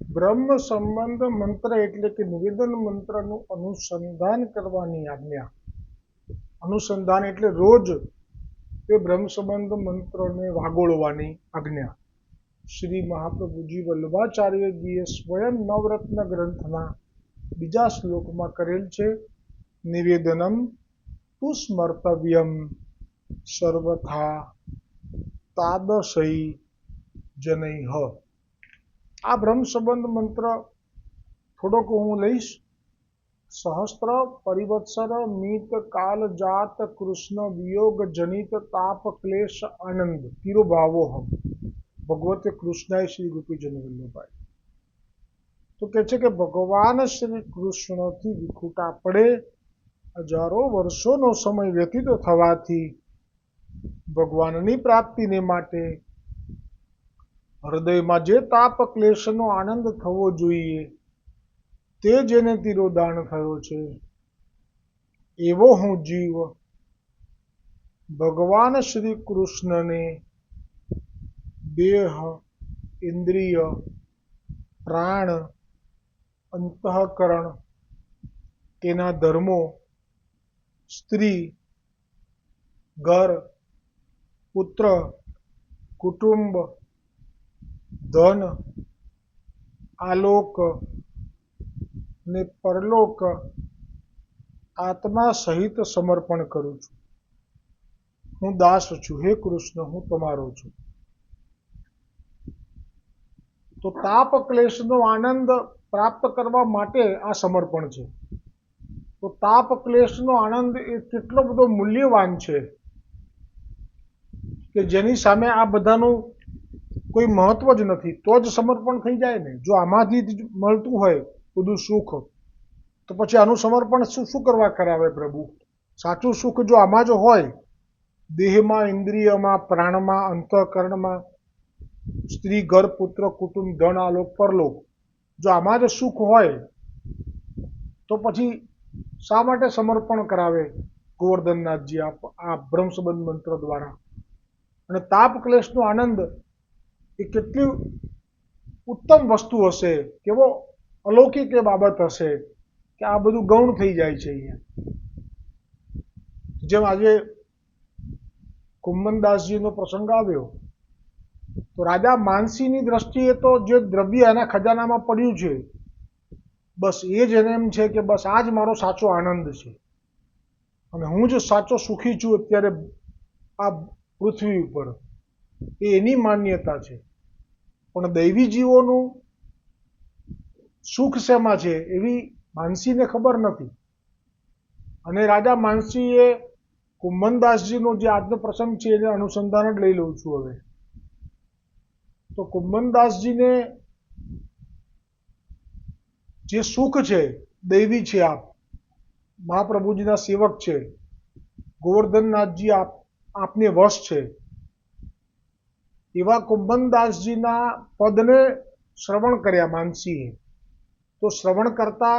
બ્રહ્મ સંબંધ મંત્ર એટલે કે નિવેદન મંત્રનું અનુસંધાન કરવાની આજ્ઞા. અનુસંધાન એટલે રોજ તે બ્રહ્મ સંબંધ મંત્રને વાગોળવાની આજ્ઞા. શ્રી મહાપ્રભુજી વલ્લભાચાર્યજીએ સ્વયં નવરત્ન ગ્રંથના બીજા શ્લોકમાં કરેલ છે. નિવેદનમ તુ સ્મર્તવ્યમ સર્વથા તાદશૈ જનૈઃ. આ બ્રહ્મ સંબંધ મંત્ર થોડોક હું લઈશ. સહસ્ત્ર પરિવત્સર મિત કાલ જાત કૃષ્ણ વિયોગ જનિત તાપ ક્લેશ આનંદ તિરોભાવોહમ ભગવતે કૃષ્ણાય શ્રી ગોપીજન વલ્લભાઈ. તો કહે છે કે ભગવાન શ્રી કૃષ્ણથી વિખૂટા પડે હજારો વર્ષોનો સમય વ્યતીત થવાથી ભગવાનની પ્રાપ્તિને માટે હૃદયમાં જે તાપ ક્લેશનો આનંદ થવો જોઈએ તે જેને તિરોધાન થયો છે એવો હું જીવ ભગવાન શ્રી કૃષ્ણને દેહ, ઇન્દ્રિય, પ્રાણ, અંતઃકરણ, તેના ધર્મો, સ્ત્રી, ઘર, પુત્ર, કુટુંબ, ધન, આલોક ને પરલોક આત્મા સહિત સમર્પણ કરું છું. હું દાસ છું, હે કૃષ્ણ, હું તમારો છું. તો તાપ ક્લેશનો આનંદ પ્રાપ્ત કરવા માટે આ સમર્પણ છે. તો તાપ ક્લેશનો આનંદ એ કેટલો બધો મૂલ્યવાન છે કે જેની સામે આ બધાનું કોઈ મહત્વ જ નથી. તો જ સમર્પણ થઈ જાય ને. જો આમાંથી જ મળતું હોય બધું સુખ તો પછી આનું સમર્પણ શું કરવા કરાવે પ્રભુ? સાચું સુખ જો આમાં જ હોય, દેહમાં, ઇન્દ્રિયમાં, પ્રાણમાં, અંતઃકરણમાં, સ્ત્રી, ઘર, પુત્ર, કુટુંબ, ધન, આલોક, પરલોક, જો આમાં જ સુખ હોય તો પછી શા માટે સમર્પણ કરાવે ગોવર્ધનનાથજી આ બ્રહ્મ સંબંધ મંત્ર દ્વારા? અને તાપ ક્લેશનો આનંદ એ કેટલી ઉત્તમ વસ્તુ હશે, કેવો અલૌકિક એ બાબત હશે કે આ બધું ગૌણ થઈ જાય છે અહીંયા. જેમ આજે કુંભનદાસજીનો પ્રસંગ આવ્યો તો રાજા માનસીની દ્રષ્ટિએ તો જે દ્રવ્ય એના ખજાનામાં પડ્યું છે બસ એ જ એને એમ છે કે બસ આ જ મારો સાચો આનંદ છે અને હું જ સાચો સુખી છું અત્યારે આ પૃથ્વી ઉપર, એ એની માન્યતા છે. પણ દૈવી જીવોનું સુખ શેમાં છે એવી માનસીને ખબર નથી. અને રાજા માનસીએ કુંભનદાસજીનો જે આજનો પ્રસંગ છે એને અનુસંધાન જ લઈ લઉં છું હવે. તો કુંભનદાસજીને જે સુખ છે દૈવી છે, આપ મહાપ્રભુજીના સેવક છે, ગોવર્ધનનાથજી આપને વશ છે, એવા કુંભનદાસજીના પદને શ્રવણ કર્યા માનસીએ. તો શ્રવણ કરતા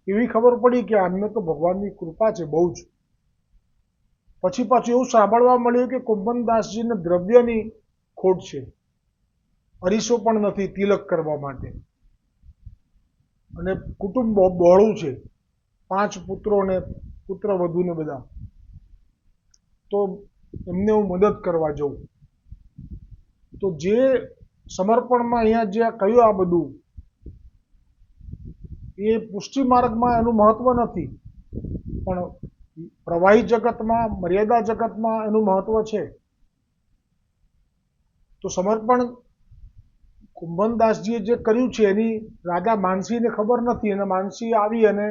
એવી ખબર પડી કે આમને તો ભગવાનની કૃપા છે બહુ જ. પછી પાછું એવું સાંભળવા મળ્યું કે કુંભનદાસજીને દ્રવ્યની ખોટ છે, અરીસો પણ નથી તિલક કરવા માટે, અને કુટુંબ બહોળું છે, 5 પુત્રો ને પુત્ર વધુ ને બધા. તો એમને હું મદદ કરવા જાઉં. તો જે સમર્પણમાં અહીંયા જે કહ્યું આ બધું એ પુષ્ટિ માર્ગમાં એનું મહત્વ નથી, પણ પ્રવાહી જગતમાં, મર્યાદા જગતમાં એનું મહત્વ છે. તો સમર્પણ કુંભનદાસજીએ જે કર્યું છે એની રાજા માનસીને ખબર નથી, અને માનસી આવી અને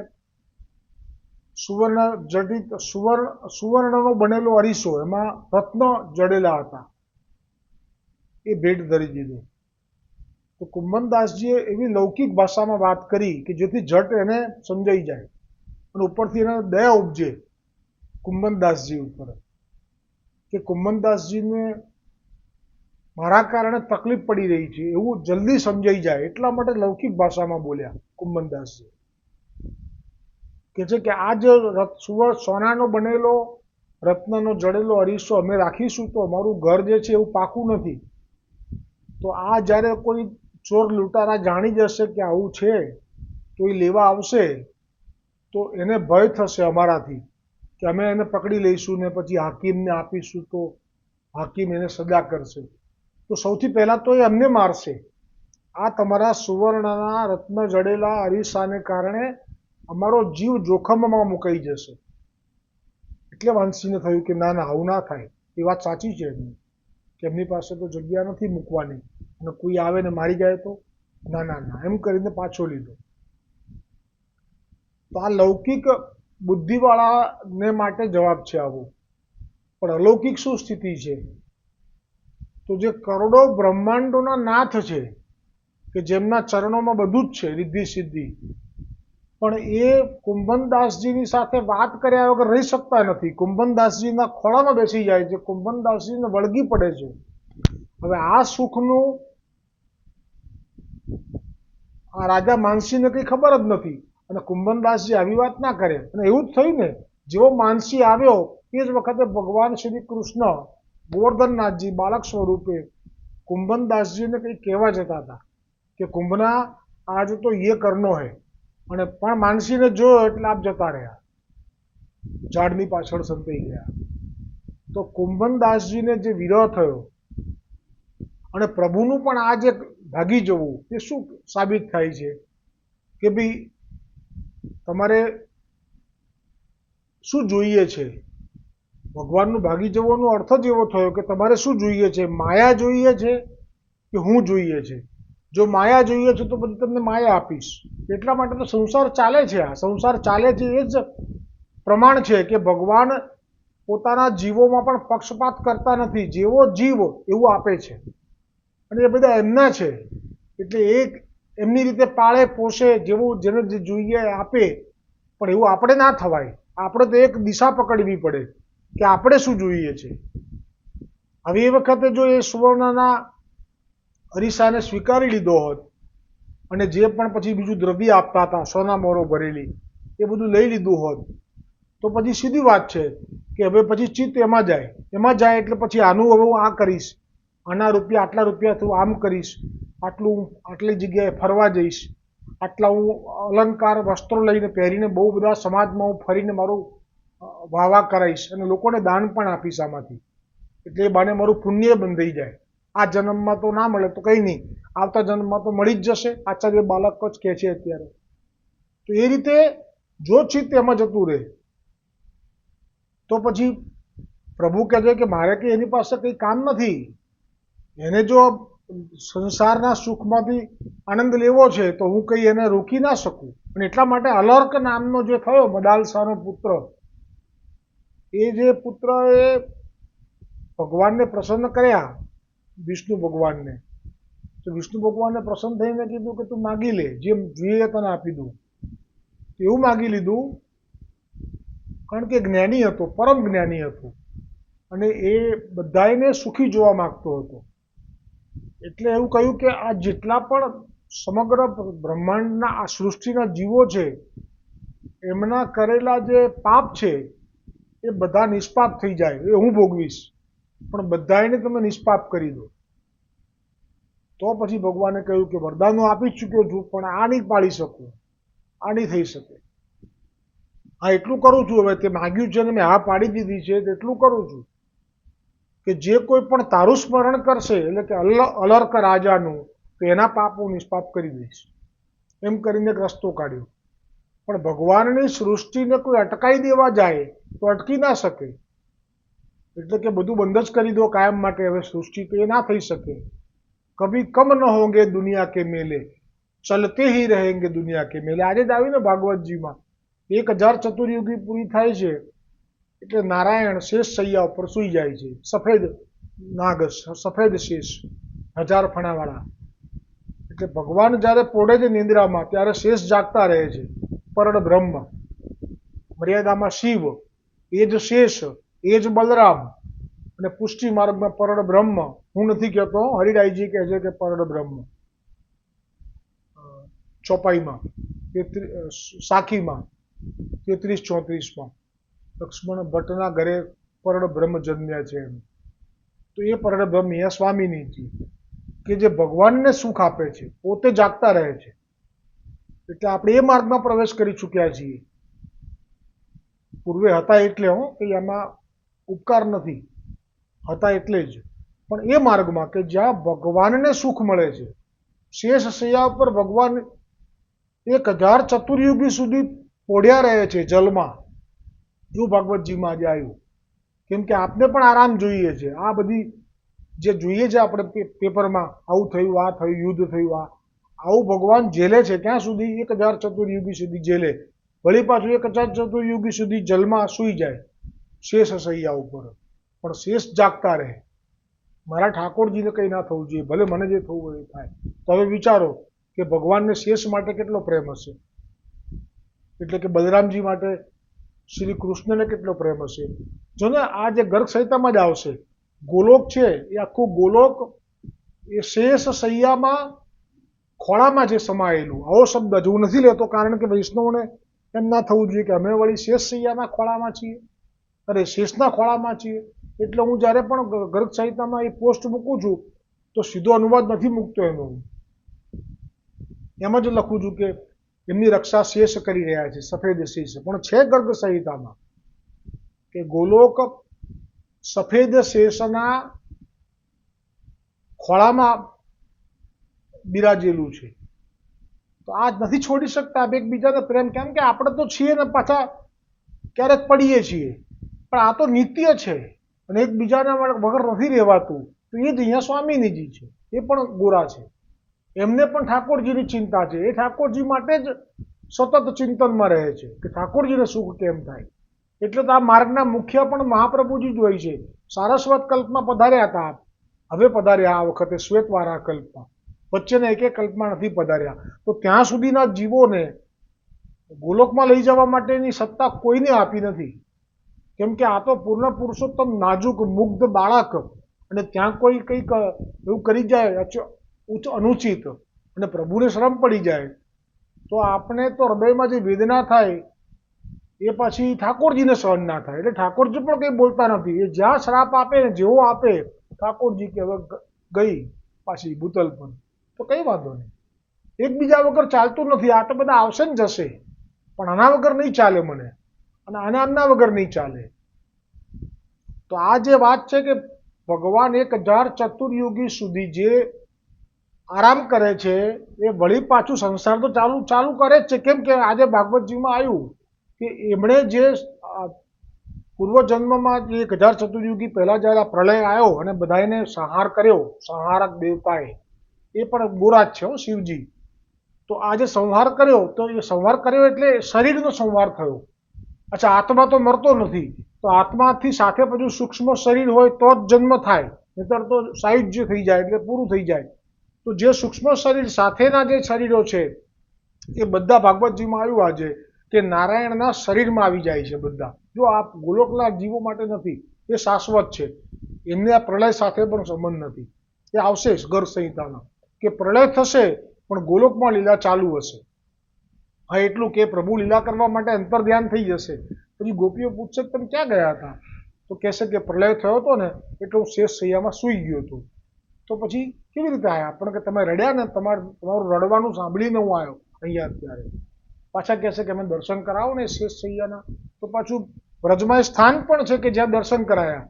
સુવર્ણનો બનેલો અરીસો, એમાં રત્ન જડેલા હતા, એ ભેટ ધરી દીધો. તો કુંભનદાસજીએ એવી લૌકિક ભાષામાં વાત કરી કે જેથી ઝટ એને સમજાઈ જાય અને ઉપરથી એને દયા ઉપજે કુંભનદાસજી ઉપર, કે કુંભનદાસજીને મારા કારણે તકલીફ પડી રહી છે એવું જલ્દી સમજાઈ જાય, એટલા માટે લૌકિક ભાષામાં બોલ્યા કુંભનદાસજી. કે છે કે આ જ સોનાનો બનેલો રત્નનો જડેલો અરીસો અમે રાખીશું તો અમારું ઘર જે છે એવું પાકું નથી. તો આ જ્યારે કોઈ ચોર લૂંટારા જાણી જશે કે આવું છે તો એ લેવા આવશે, તો એને ભય થશે અમારાથી કે અમે એને પકડી લઈશું ને પછી હાકીમને આપીશું તો હાકીમ એને સજા કરશે. તો સૌથી પહેલાં તો એ અમને મારશે. આ તમારા સુવર્ણના રત્ન જડેલા અરીસાને કારણે અમારો જીવ જોખમમાં મુકાઈ જશે. એટલે વાંસીને થયું કે ના ના, આવું ના થાય. એ વાત સાચી છે એમની, કે એમની પાસે તો જગ્યા નથી મૂકવાની, અને કોઈ આવે ને મારી જાય તો ના ના ના, એમ કરીને પાછો લીધો. તો આ લૌકિક બુદ્ધિવાળાને માટે જવાબ છે આવો. પણ અલૌકિક શું સ્થિતિ છે? તો જે કરોડો બ્રહ્માંડોના નાથ છે, કે જેમના ચરણોમાં બધું જ છે, રિદ્ધિ સિદ્ધિ, પણ એ કુંભનદાસજીની સાથે વાત કર્યા વગર રહી શકતા નથી. કુંભનદાસજીના ખોળામાં બેસી જાય છે, કુંભનદાસજીને વળગી પડે છે. હવે આ સુખનું આ રાજા માનસીને કંઈ ખબર જ નથી, અને કુંભનદાસજી આવી વાત ના કરે. અને એવું જ થયું ને, જેવો માનસી આવ્યો તે જ વખતે ભગવાન શ્રી કૃષ્ણ ગોવર્ધનનાથજી બાળક સ્વરૂપે કુંભનદાસજીને કંઈ કહેવા જતા હતા કે કુંભના આજ તો ये કરનો હૈ, અને પણ માનસીને જોયો એટલે આપ જતા રહ્યા, ઝાડની પાછળ સંતાઈ ગયા. તો કુંભનદાસજીને જે વિરહ થયો, અને પ્રભુનું પણ આ જે ભાગી જવું, એ શું સાબિત થાય છે કે ભાઈ તમારે શું જોઈએ છે? ભગવાનનું ભાગી જવાનો અર્થ જ એવો થયો કે તમારે શું જોઈએ છે? માયા જોઈએ છે કે હું જોઈએ છે? જો માયા જોઈએ છે તો પછી તમને માયા આપીશ. એટલા માટે તો સંસાર ચાલે છે. આ સંસાર ચાલે છે એ જ પ્રમાણ છે કે ભગવાન પોતાના જીવોમાં પણ પક્ષપાત કરતા નથી. જેવો જીવ એવું આપે છે, અને એ બધા એમના છે. એટલે એ એમની રીતે પાળે પોષે, જેવું જેને જે જોઈએ આપે. પણ એવું આપણે ના થવાય. આપણે તો એક દિશા પકડવી પડે કે આપણે શું જોઈએ છે. હવે એ વખતે જો એ સુવર્ણના અરીસાને સ્વીકારી લીધો હોત, અને જે પણ પછી બીજું દ્રવ્ય આપતા હતા, સોના મોરો ભરેલી, એ બધું લઈ લીધું હોત, તો પછી સીધી વાત છે કે હવે પછી ચિત્ત એમાં જાય. એમાં જાય એટલે પછી આનું હવે હું આ કરીશ, આના રૂપિયા આટલા રૂપિયાથી હું આમ કરીશ, આટલી જગ્યાએ ફરવા જઈશ, આટલા હું અલંકાર વસ્ત્રો લઈને પહેરીને બહુ બધા સમાજમાં હું ફરીને મારું વાહ કરાવીશ, અને લોકોને દાન પણ આપીશ આમાંથી. એટલે એ બાને મારું પુણ્ય બંધાઈ જાય. આ જન્મમાં તો ના મળે તો કંઈ નહીં, આવતા જન્મમાં તો મળી જ જશે. આચાર્ય બાલક જ કહે છે અત્યારે. તો એ રીતે જો ચિત્ત એમાં જતું રહે તો પછી પ્રભુ કહે છે કે મારે કે એની પાસે કંઈ કામ નથી. એને જો સંસારના સુખમાંથી આનંદ લેવો છે તો હું કંઈ એને રોકી ના શકું. અને એટલા માટે અલર્ક નામનો જે થયો મદાલસાનો પુત્ર, એ જે પુત્ર એ ભગવાનને પ્રસન્ન કર્યા, વિષ્ણુ ભગવાનને. તો વિષ્ણુ ભગવાનને પ્રસન્ન થઈને કીધું કે તું માગી લે, જે જોઈએ તને આપી દઉં. એવું માગી લીધું, કારણ કે જ્ઞાની હતો, પરમ જ્ઞાની હતો, અને એ બધાને સુખી જોવા માંગતો હતો. એટલે એવું કહ્યું કે આ જેટલા પણ સમગ્ર બ્રહ્માંડના આ સૃષ્ટિના જીવો છે, એમના કરેલા જે પાપ છે એ બધા નિષ્પાપ થઈ જાય, એ હું ભોગવીશ. પણ બધાને તમે નિષ્પાપ કરી દો. તો પછી ભગવાને કહ્યું કે વરદાનો આપી જ ચૂક્યો છું, પણ આ નહીં પાળી શકું, આ નહીં થઈ શકે. હા, એટલું કરું છું. હવે તે માગ્યું છે ને મેં હા પાડી દીધી છે, એટલું કરું છું કે જે કોઈ પણ તારું સ્મરણ કરશે, એટલે કે અલર્ક રાજાનું, તો એના પાપ હું નિષ્પાપ કરી દઈશ. એમ કરીને એક રસ્તો કાઢ્યો. પણ ભગવાનની સૃષ્ટિને કોઈ અટકાઈ દેવા જાય તો અટકી ના શકે. એટલે કે બધું બંધ જ કરી દો કાયમ માટે. હવે સૃષ્ટિ તો એ ના થઈ શકે. કભી કમ ન હોંગે દુનિયા કે મેલે, ચલતે હી રહેંગે દુનિયા કે મેલે. આજે જ આવ્યું ને ભાગવતજીમાં, 1000 ચતુર્યુગી પૂરી થાય છે એટલે નારાયણ શેષ શૈયા ઉપર સૂઈ જાય છે. સફેદ નાગ, સફેદ શેષ, 1000 ફણાવાળા. એટલે ભગવાન જ્યારે પોડે છે નિંદ્રામાં, ત્યારે શેષ જાગતા રહે છે. પરડ બ્રહ્મ, મર્યાદામાં શિવ, એ જ શેષ, એ જ બલરામ, અને પુષ્ટિ માર્ગમાં પરડ બ્રહ્મ. હું નથી કહેતો, હરિરાયજી કહે છે કે પરડ બ્રહ્મ. ચોપાઈમાં, સાખીમાં 33-34માં લક્ષ્મણ ભટ્ટના ઘરે પરડ બ્રહ્મ જન્મ્યા છે એમ. તો એ પરડ બ્રહ્મ અહીંયા સ્વામીની હતી. કે જે ભગવાનને સુખ આપે છે, પોતે જાગતા રહે છે. એટલે આપણે એ માર્ગમાં પ્રવેશ કરી ચૂક્યા છીએ. પૂર્વે હતા એટલે કે એમાં ઉપકાર નથી, હતા એટલે જ. પણ એ માર્ગમાં કે જ્યાં ભગવાનને સુખ મળે છે, શેષ શૈયા ઉપર ભગવાન 1000 ચતુર્યુગી સુધી પોઢ્યા રહે છે જલમાં. જો ભાગવતજીમાં આજે આવ્યું, કેમ કે આપને પણ આરામ જોઈએ છે. આ બધી જે જોઈએ છે આપણે પેપરમાં, આવું થયું, આ થયું, યુદ્ધ થયું, આવું ભગવાન જેલે છે. ક્યાં સુધી? 1000 ચતુર્યુગી સુધી જેલે. વળી પાછું 1000 ચતુર્યુગી સુધી જલમાં સૂઈ જાય શેષ શૈયા ઉપર. પણ શેષ જાગતા રહે. મારા ઠાકોરજીને કંઈ ના થવું જોઈએ, ભલે મને જે થવું હોય એ થાય. તો હવે વિચારો કે ભગવાનને શેષ માટે કેટલો પ્રેમ હશે, એટલે કે બલરામજી માટે શ્રી કૃષ્ણને કેટલો પ્રેમ હશે. જો ને આ જે ગર્ગ સંહિતામાં જ આવશે, ગોલોક છે એ આખું ગોલોક એ શેષ શૈયામાં ખોળામાં જે સમાયેલું. આવો શબ્દ જ હું નથી લેતો, કારણ કે વૈષ્ણવને એમ ના થવું જોઈએ કે અમે વળી શેષ શૈયાના ખોળામાં છીએ, અરે શેષના ખોળામાં છીએ. એટલે હું જ્યારે પણ ગર્ગ સંહિતામાં એ પોસ્ટ મૂકું છું તો સીધો અનુવાદ નથી મૂકતો એનો. એમ જ લખું છું કે એમની રક્ષા શેષ કરી રહ્યા છે, સફેદ શેષ. પણ છે ગર્ગ સંહિતામાં કે ગોલોક સફેદ શેષના ખોળામાં બિરાજેલું છે. તો આ નથી છોડી શકતા એકબીજાને પ્રેમ. કેમ કે આપણે તો છીએ ને પાછા ક્યારેક પડીએ છીએ, પણ આ તો નિત્ય છે અને એકબીજાના વગર નથી રહેવાતું. તો એ જ અહીંયા સ્વામિનીજી છે, એ પણ ગોરા છે. એમને પણ ઠાકોરજીની ચિંતા છે. એ ઠાકોરજી માટે જ સતત ચિંતનમાં રહે છે કે ઠાકોરજીને સુખ કેમ થાય. એટલે તો આ માર્ગના મુખ્ય પણ મહાપ્રભુજી જ હોય છે. સારસ્વત કલ્પમાં પધાર્યા હતા, હવે પધાર્યા આ વખતે શ્વેતવારા કલ્પમાં. વચ્ચેના એક કલ્પમાં નથી પધાર્યા. તો ત્યાં સુધીના જીવોને ગોલોકમાં લઈ જવા માટેની સત્તા કોઈને આપી નથી. કેમ કે આ તો પૂર્ણ પુરુષોત્તમ નાજુક મુગ્ધ બાળક, અને ત્યાં કોઈ કંઈક એવું કરી જાય અનુચિત અને પ્રભુને શ્રમ પડી જાય તો આપણે તો હૃદયમાં જે વેદના થાય એ પાછી ઠાકોરજીને સહન ના થાય. એટલે ઠાકોરજી પણ કંઈ બોલતા નથી. એ જ્યાં શ્રાપ આપે ને જેવો આપે, ઠાકોરજી કે હવે ગઈ પાછી ભૂતલ પર, તો કઈ વાંધો નહીં. એકબીજા વગર ચાલતું નથી. આ તો બધા આવશે ને જશે, પણ આના વગર નહીં ચાલે મને, અને આના વગર નહીં ચાલે. તો આ જે વાત છે કે ભગવાન 1000 ચતુર્યુગી સુધી જે આરામ કરે છે, એ વળી પાછું સંસાર તો ચાલુ કરે જ છે. કેમ કે આજે ભાગવતજીમાં આવ્યું કે એમણે જે પૂર્વજન્મમાં જે 1000 ચતુર્યુગી પહેલા જ્યારે આ પ્રલય આવ્યો અને બધાને સંહાર કર્યો, સંહારક દેવતાએ, એ પણ ગોરા જ છે શિવજી. તો આ જે સંહાર કર્યો, તો એ સંહાર કર્યો એટલે શરીરનો સંહાર થયો. અચ્છા, આત્મા તો મરતો નથી, તો આત્માથી સાથે પછી સૂક્ષ્મ શરીર હોય તો જ જન્મ થાય, નહીતર તો સાયુજ્ય થઈ જાય એટલે પૂરું થઈ જાય. તો જે સૂક્ષ્મ શરીર સાથેના જે શરીરો છે એ બધા ભાગવતજીમાં આવ્યું આજે કે નારાયણના શરીરમાં આવી જાય છે બધા. જો આ ગોલોકના જીવો માટે નથી, એ શાશ્વત છે. એમને આ પ્રલય સાથે પણ સંબંધ નથી. એ આવશે ગર્ગ સંહિતામાં કે પ્રલય થશે પણ ગોલોકમાં લીલા ચાલુ હશે. હા, એટલું કે પ્રભુ લીલા કરવા માટે અંતર ધ્યાન થઈ જશે. પછી ગોપીઓ પૂછશે કે તમે ક્યાં ગયા હતા? તો કહેશે કે પ્રલય થયો હતો ને એટલે હું શેષ શૈયામાં સૂઈ ગયો હતો. તો પછી કેવી રીતે આવ્યા? પણ કે તમે રડ્યા ને, તમારું રડવાનું સાંભળીને હું આવ્યો અહીંયા અત્યારે. પાછા કહેશે કે અમે દર્શન કરાવો ને શેષ શૈયાના. તો પાછું વ્રજમાં સ્થાન પણ છે કે જ્યાં દર્શન કરાયા.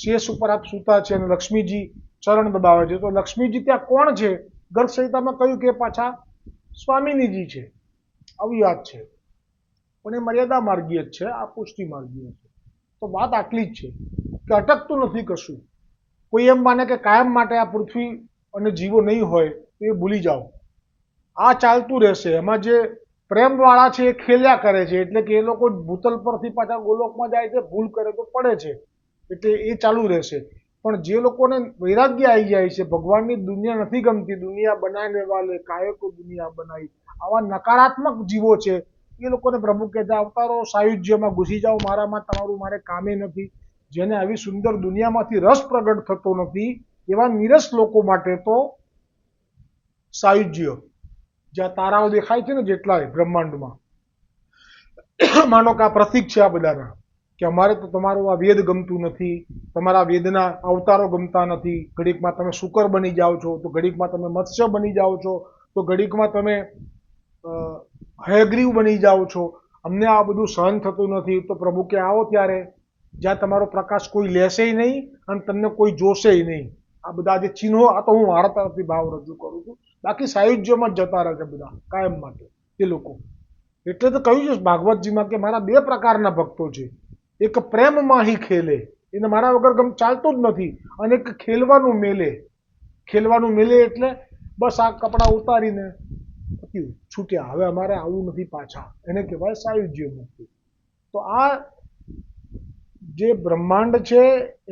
શેષ ઉપર આપ સૂતા છે અને લક્ષ્મીજી ચરણ દબાવે છે. તો લક્ષ્મીજી ત્યાં કોણ છે? ગર્ગ સંહિતામાં કહ્યું કે પાછા સ્વામિનીજી છે. આવી વાત છે. પણ એ મર્યાદા માર્ગીય જ છે, આ પુષ્ટિ માર્ગીય છે. તો વાત આટલી જ છે કે અટકતું નથી કશું. કોઈ એમ માને કે કાયમ માટે આ પૃથ્વી અને જીવો નહીં હોય તો એ ભૂલી જાઓ. આ ચાલતું રહેશે. એમાં જે પ્રેમવાળા છે એ ખેલ્યા કરે છે, એટલે કે એ લોકો ભૂતલ પરથી પાછા ગોલોકમાં જાય છે, ભૂલ કરે તો પડે છે, એટલે એ ચાલુ રહેશે. પણ જે લોકોને વૈરાગ્ય આવી જાય છે, ભગવાનની દુનિયા નથી ગમતી, દુનિયા બનાવીને વાલે કાયકો દુનિયા બનાવી, આવા નકારાત્મક જીવો છે, એ લોકોને પ્રભુ કહેતા અવતારો સાયુજ્યમાં ઘૂસી જાઓ, મારામાં તમારું મારે કામે નથી. જેને આવી સુંદર દુનિયામાંથી રસ પ્રગટ થતો નથી એવા નીરસ લોકો માટે તો સાયુજ્ય, જ્યાં તારાઓ દેખાય છે ને જેટલાય બ્રહ્માંડમાં, માનો કે આ પ્રતીક છે આ બધાના, કે અમારે તો તમારું આ વેદ ગમતું નથી, તમારા વેદના અવતારો ગમતા નથી, ઘડીકમાં તમે શુકર બની જાઓ છો, તો ઘડીકમાં તમે મત્સ્ય બની જાઓ છો, તો ઘડીકમાં તમે હયગ્રીવ બની જાઓ છો, અમને આ બધું સહન થતું નથી. તો પ્રભુ કે આવો ત્યારે જ્યાં તમારો પ્રકાશ કોઈ લેશે નહીં અને તમને કોઈ જોશે નહીં. આ બધા જે ચિહ્નો, આ તો હું મારા તરફથી ભાવ રજૂ કરું છું, બાકી સાયુજ્યમાં જતા રહે છે બધા કાયમ માટે એ લોકો. એટલે તો કહ્યું છે ભાગવતજીમાં કે મારા બે પ્રકારના ભક્તો છે, એક પ્રેમમાં હી ખેલે, એને મારા વગર ચાલતું જ નથી, અને એક ખેલવાનું મેલે. ખેલવાનું મેલે એટલે બસ આ કપડાં ઉતારીને છૂટ્યા, હવે અમારે આવું નથી પાછા, એને કહેવાય સાયુજ્ય મુક્તિ. તો આ જે બ્રહ્માંડ છે,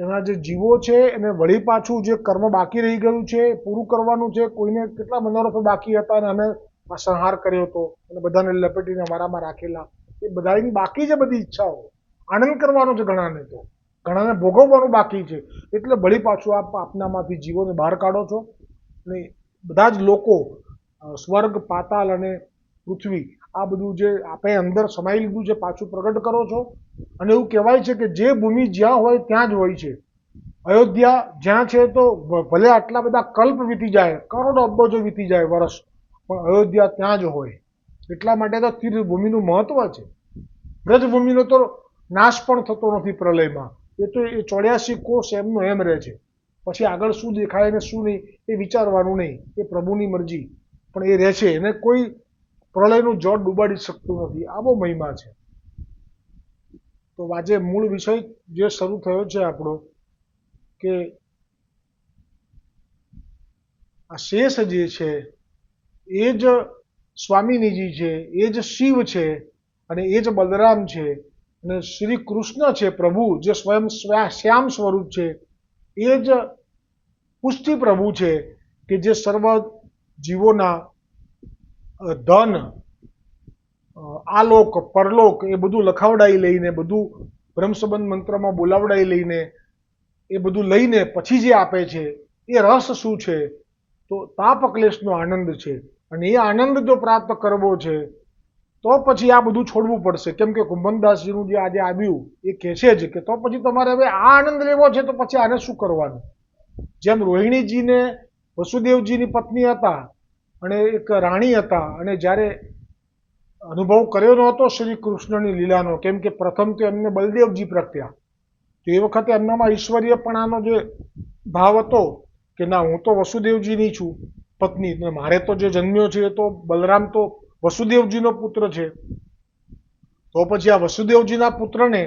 એના જે જીવો છે, એને વળી પાછું જે કર્મ બાકી રહી ગયું છે પૂરું કરવાનું છે. કોઈને કેટલા મનોરથો બાકી હતા અને અમે આ સંહાર કર્યો હતો અને બધાને લપેટીને અમારામાં રાખેલા, એ બધાની બાકી છે બધી ઈચ્છાઓ. આનંદ કરવાનો છે ઘણાને, તો ઘણાને ભોગવવાનું બાકી છે. એટલે વળી પાછું આપ આપનામાંથી જીવોને બહાર કાઢો છો અને બધા જ લોકો સ્વર્ગ, પાતાલ અને પૃથ્વી, આ બધું જે આપણે અંદર સમાઈ લીધું છે પાછું પ્રગટ કરો છો. અને એવું કહેવાય છે કે જે ભૂમિ જ્યાં હોય ત્યાં જ હોય છે. અયોધ્યા જ્યાં છે તો ભલે આટલા બધા કલ્પ વીતી જાય, કરોડો અબજો વીતી જાય વર્ષ, પણ અયોધ્યા ત્યાં જ હોય. એટલા માટે તો તીર્થભૂમિનું મહત્વ છે. વ્રજભૂમિનો તો નાશ પણ થતો નથી પ્રલયમાં, એ તો એ 84 કોષ એમનો એમ રહે છે. પછી આગળ શું દેખાય ને શું નહીં એ વિચારવાનું નહીં, એ પ્રભુની મરજી, પણ એ રહે છે. એને કોઈ પ્રલયનું જળ ડૂબાડી શકતું નથી. આવો મહિમા છે. તો આજે મૂળ વિષય જે શરૂ થયો છે આપણો, કે આ શેષ જે છે એ જ સ્વામિનીજી છે, એ જ શિવ છે અને એ જ બલરામ છે, અને શ્રી કૃષ્ણ છે પ્રભુ, જે સ્વયં શ્યામ સ્વરૂપ છે, એ જ પુષ્ટિ પ્રભુ છે, કે જે સર્વ જીવોના ધન, આલોક, પરલોક એ બધું લખાવડાવી લઈને, બધું બ્રહ્મસંબંધ મંત્રમાં બોલાવડાવી લઈને, એ બધું લઈને પછી જે આપે છે એ રસ શું છે? તો તાપ ક્લેશનો આનંદ છે. અને એ આનંદ જો પ્રાપ્ત કરવો છે તો પછી આ બધું છોડવું પડશે. કેમ કે કુંભનદાસજીનું જે આજે આવ્યું એ કહે છે જ કે તો પછી તમારે હવે આ આનંદ લેવો છે તો પછી આને શું કરવાનું. જેમ રોહિણીજીને વસુદેવજીની પત્ની હતા અને એક રાણી હતા, અને જ્યારે અનુભવ કર્યો નહોતો શ્રી કૃષ્ણની લીલાનો, કેમ કે પ્રથમ તો એમને બલદેવજી પ્રગટ્યા, તો એ વખતે એમનામાં ઈશ્વરીયપણાનો જે ભાવ હતો કે ના, હું તો વસુદેવજીની છું પત્ની, મારે તો જે જન્મ્યો છે એ તો બલરામ તો વસુદેવજીનો પુત્ર છે, તો પછી આ વસુદેવજીના પુત્રને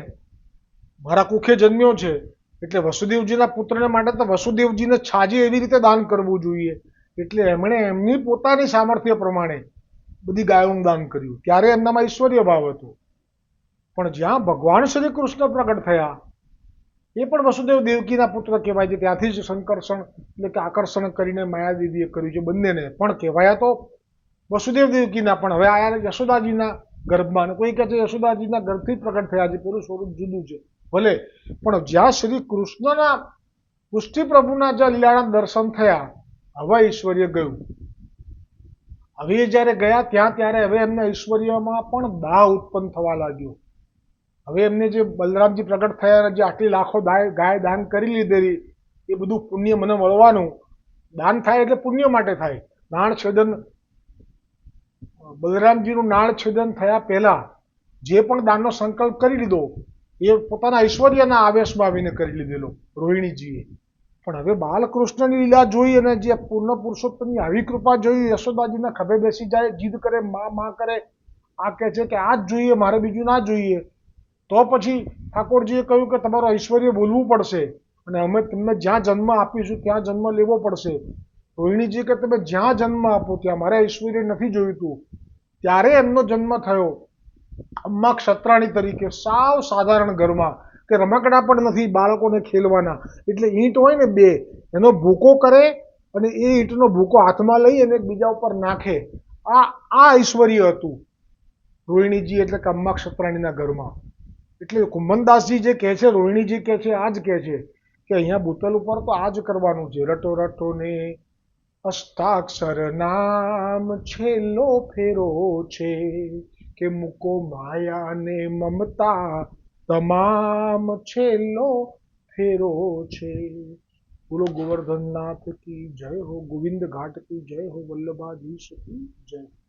મારા કુખે જન્મ્યો છે, એટલે વસુદેવજીના પુત્રને માટે તો વસુદેવજીને છાજે એવી રીતે દાન કરવું જોઈએ. એટલે એમણે એમની પોતાની સામર્થ્ય પ્રમાણે બધી ગાયોનું દાન કર્યું. ત્યારે એમનામાં ઈશ્વરીય ભાવ હતો. પણ જ્યાં ભગવાન શ્રી કૃષ્ણ પ્રગટ થયા, એ પણ વસુદેવ દેવકીના પુત્ર કહેવાય છે. ત્યાંથી જ સંકર્ષણ એટલે કે આકર્ષણ કરીને માયાદેવીએ કર્યું છે બંનેને. પણ કહેવાયા તો વસુદેવ દેવકીના, પણ હવે આયા યશોદાજીના ગર્ભમાં. અને કોઈ કહે છે યશોદાજીના ગર્ભથી પ્રગટ થયા છે, પેલું સ્વરૂપ જુદું છે ભલે, પણ જ્યાં શ્રી કૃષ્ણના પુષ્ટિ પ્રભુના જ્યાં લીલાના દર્શન થયા, હવે ઈશ્વર્ય ગયું. હવે જ્યારે ગયા ત્યાં ત્યારે હવે એમના ઈશ્વર્યમાં પણ દાહ ઉત્પન્ન થવા લાગ્યો. હવે એમને જે બલરામજી પ્રગટ થયા, જે આટલી લાખો ગાય દાન કરી લીધેલી, એ બધું પુણ્ય મને મળવાનું. દાન થાય એટલે પુણ્ય માટે થાય. નાળ છેદન, બલરામજીનું નાળ છેદન થયા પહેલા જે પણ દાનનો સંકલ્પ કરી લીધો એ પોતાના ઐશ્વર્યના આવેશમાં આવીને કરી લીધેલો રોહિણીજીએ. પણ હવે બાલકૃષ્ણની લીલા જોઈ અને જે પૂર્ણ પુરુષોત્તમની આવી કૃપા જોઈ, યશોદાજીના ખભે બેસી જાય, જીદ કરે, માં કરે, આ કહે છે કે આ જ જોઈએ, મારે બીજું ના જોઈએ. તો પછી ઠાકોરજીએ કહ્યું કે તમારું ઐશ્વર્ય બોલવું પડશે અને અમે તમને જ્યાં જન્મ આપીશું ત્યાં જન્મ લેવો પડશે. રોહિણીજી કે તમે જ્યાં જન્મ આપો ત્યાં મારે ઐશ્વર્ય નથી જોઈતું. ત્યારે એમનો જન્મ થયો અમ્મા ક્ષત્રાણી તરીકે, સાવ સાધારણ ઘરમાં, કે રમકડા પણ નથી બાળકોને ખેલવાના. એટલે ઈંટ હોય ને બે, એનો ભૂકો કરે અને એ ઈંટનો ભૂકો હાથમાં લઈ અને બીજા ઉપર નાખે. આ ઐશ્વર્ય હતું રોહિણીજી એટલે કે અમ્મા ક્ષત્રાણીના ઘરમાં. એટલે કુંભનદાસજી જે કહે છે, રોહિણીજી કહે છે, આ જ કહે છે કે અહીંયા ભૂતલ ઉપર તો આ જ કરવાનું છે. રટો રટો ને અષ્ટાક્ષર નામ છેલ્લો ફેરો છે, કે મૂકો માયા ને મમતા તમામ છેલ્લો ફેરો છે. બોલો ગોવર્ધનનાથ કી જય હો, ગોવિંદ ઘાટ કી જય હો, વલ્લભાધીશ કી જય.